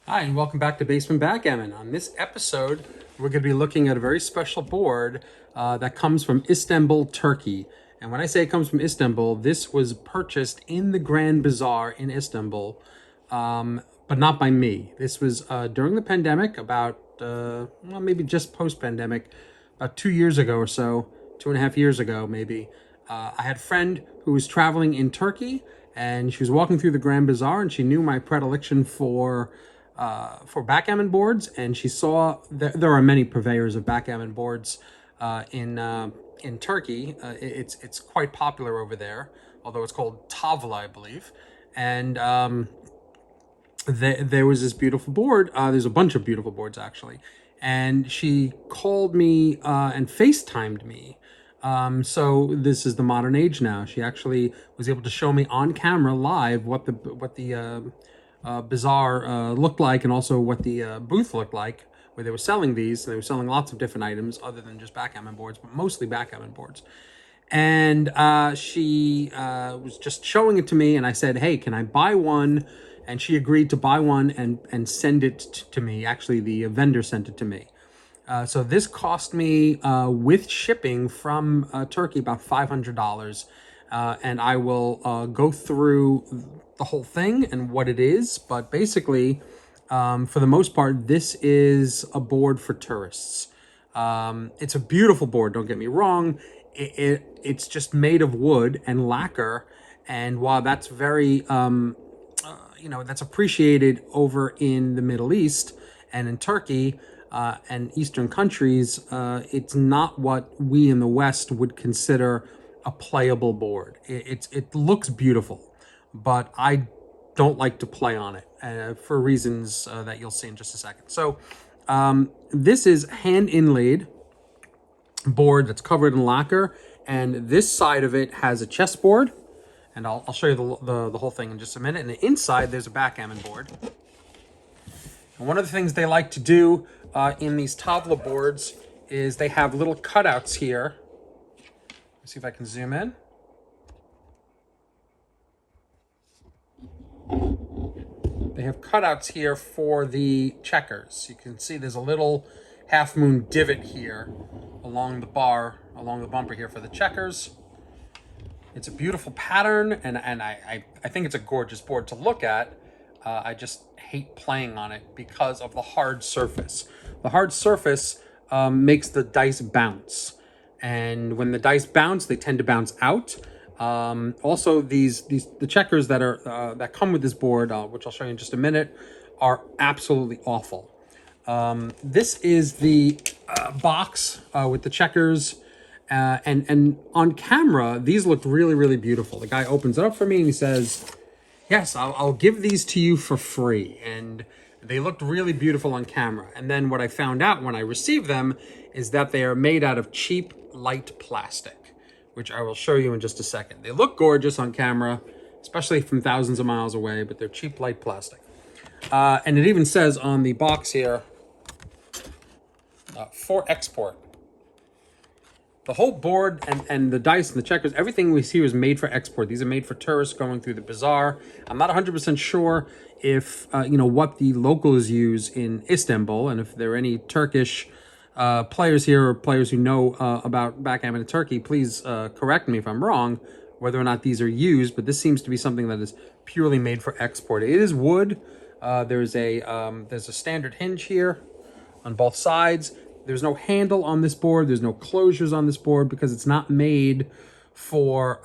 Hi, and welcome back to Basement Backgammon. On this episode, we're going to be looking at a very special board that comes from Istanbul, Turkey. And when I say it comes from Istanbul, this was purchased in the Grand Bazaar in Istanbul, but not by me. This was during the pandemic, about, maybe just post-pandemic, about 2 years ago or so, 2.5 years ago maybe. I had a friend who was traveling in Turkey, and she was walking through the Grand Bazaar, and she knew my predilection for backgammon boards, and she saw that there are many purveyors of backgammon boards in Turkey. It's quite popular over there, although it's called Tavla, I believe. And there was this beautiful board. There's a bunch of beautiful boards actually, and she called me and FaceTimed me. So this is the modern age now. She actually was able to show me on camera live what the bazaar looked like, and also what the booth looked like where they were selling these. They were selling lots of different items other than just backgammon boards, but mostly backgammon boards. And she was just showing it to me, and I said, hey, can I buy one? And she agreed to buy one and send it to me. Actually, the vendor sent it to me. So this cost me, with shipping from Turkey, about $500. And I will go through the whole thing and what it is. But basically, for the most part, this is a board for tourists. It's a beautiful board, don't get me wrong. It's just made of wood and lacquer. And while that's very, that's appreciated over in the Middle East and in Turkey, and Eastern countries, it's not what we in the West would consider a playable board. It looks beautiful, but I don't like to play on it for reasons that you'll see in just a second. So this is hand inlaid board that's covered in lacquer, and this side of it has a chessboard, and I'll show you the whole thing in just a minute. And the inside, there's a backgammon board. And one of the things they like to do in these Tavla boards is they have little cutouts here. Let's see if I can zoom in. They have cutouts here for the checkers. You can see there's a little half moon divot here along the bar, along the bumper here for the checkers. It's a beautiful pattern, and I think it's a gorgeous board to look at. I just hate playing on it because of the hard surface. The hard surface makes the dice bounce. And when the dice bounce, they tend to bounce out. Also, the checkers that come with this board, which I'll show you in just a minute, are absolutely awful. This is the box with the checkers, and on camera, these look really, really beautiful. The guy opens it up for me and he says, yes, I'll give these to you for free. And they looked really beautiful on camera. And then what I found out when I received them is that they are made out of cheap, light plastic, which I will show you in just a second. They look gorgeous on camera, especially from thousands of miles away, but they're cheap, light plastic. And it even says on the box here, for export. The whole board and the dice and the checkers, everything we see was made for export. These are made for tourists going through the bazaar. I'm not 100% sure if, what the locals use in Istanbul, and if there are any Turkish players here or players who know about backgammon in Turkey, please correct me if I'm wrong, whether or not these are used. But this seems to be something that is purely made for export. It is wood. There's a standard hinge here on both sides. There's no handle on this board. There's no closures on this board because it's not made for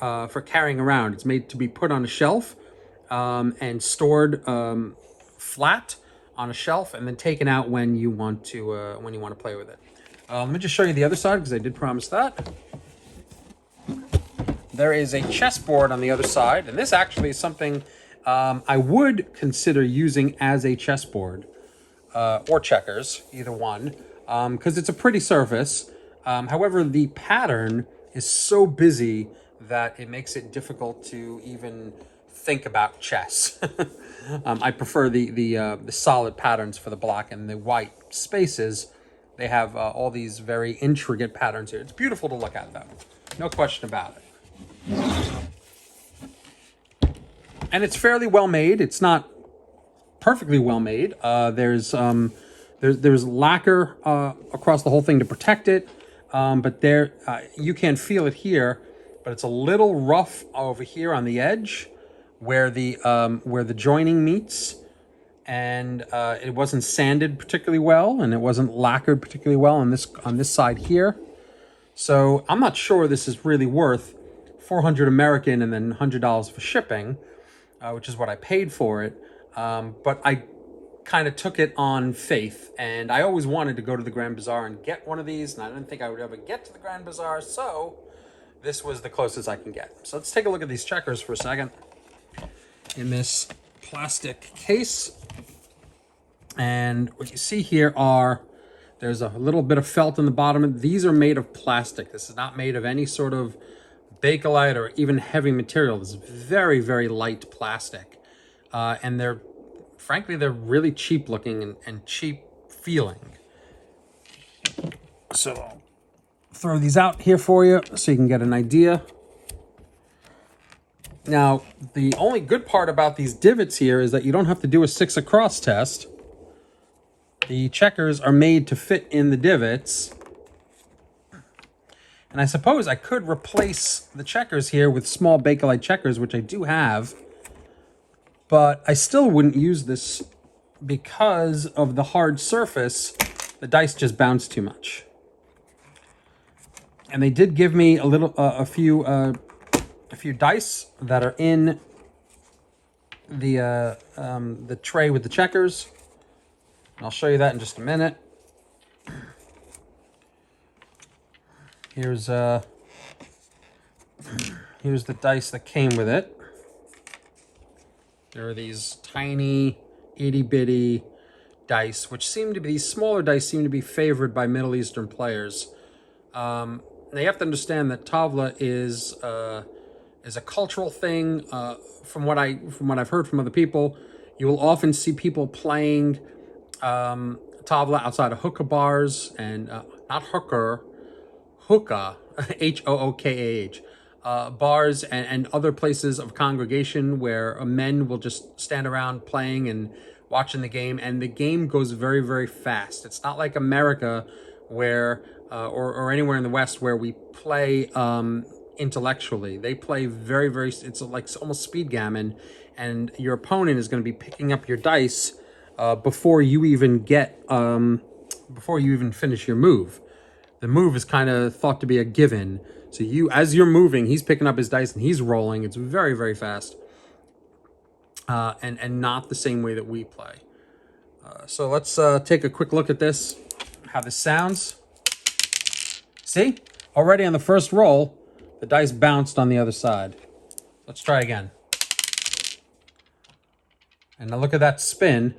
carrying around. It's made to be put on a shelf and stored flat on a shelf, and then taken out when you want to play with it. Let me just show you the other side because I did promise that. There is a chessboard on the other side, and this actually is something I would consider using as a chessboard or checkers, either one. Because it's a pretty surface. However, the pattern is so busy that it makes it difficult to even think about chess. I prefer the solid patterns for the black and the white spaces. They have all these very intricate patterns here. It's beautiful to look at, though. No question about it. And it's fairly well made. It's not perfectly well made. There's lacquer across the whole thing to protect it, but there you can't feel it here, but it's a little rough over here on the edge where the joining meets, and it wasn't sanded particularly well, and it wasn't lacquered particularly well on this side here. So I'm not sure this is really worth $400 American and then $100 for shipping, which is what I paid for it. But I kind of took it on faith, and I always wanted to go to the Grand Bazaar and get one of these, and I didn't think I would ever get to the Grand Bazaar, so this was the closest I can get. So let's take a look at these checkers for a second in this plastic case. And what you see here there's a little bit of felt in the bottom. These are made of plastic. This is not made of any sort of Bakelite or even heavy material. This is very, very light plastic. And frankly, they're really cheap looking and cheap feeling. So I'll throw these out here for you so you can get an idea. Now, the only good part about these divots here is that you don't have to do a 6 across test. The checkers are made to fit in the divots. And I suppose I could replace the checkers here with small Bakelite checkers, which I do have. But I still wouldn't use this because of the hard surface. The dice just bounce too much. And they did give me a few dice that are in the tray with the checkers. I'll show you that in just a minute. Here's the dice that came with it. There are these tiny itty-bitty dice, which seem to be, these smaller dice seem to be favored by Middle Eastern players. Now you have to understand that Tavla is a cultural thing. From what I've heard from other people, you will often see people playing Tavla outside of hookah bars and not hooker, hookah, H-O-O-K-A-H, bars and other places of congregation where men will just stand around playing and watching the game, and the game goes very, very fast. It's not like America where, or anywhere in the West where we play intellectually. They play very, very, it's like almost speed gammon, and your opponent is going to be picking up your dice before you even finish your move. The move is kind of thought to be a given. So as you're moving, he's picking up his dice and he's rolling. It's very, very fast. And not the same way that we play. So let's take a quick look at this, how this sounds. See? Already on the first roll, the dice bounced on the other side. Let's try again. And now look at that spin.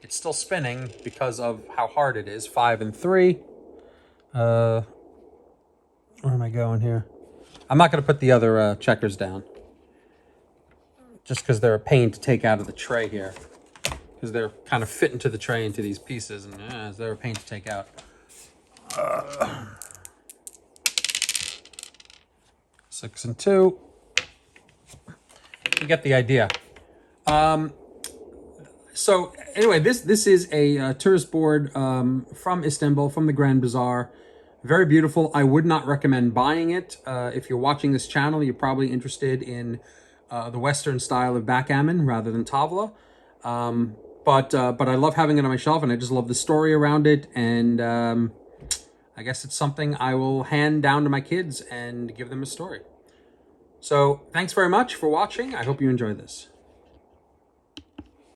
It's still spinning because of how hard it is. 5 and 3. Where am I going here? I'm not going to put the other checkers down. Just because they're a pain to take out of the tray here. Because they're kind of fit into the tray into these pieces. And they're a pain to take out. 6 and 2. You get the idea. So anyway, this is a tourist board from Istanbul, from the Grand Bazaar. Very beautiful. I would not recommend buying it. If you're watching this channel, you're probably interested in the Western style of backgammon rather than Tavla. But I love having it on my shelf, and I just love the story around it. And I guess it's something I will hand down to my kids and give them a story. So thanks very much for watching. I hope you enjoyed this.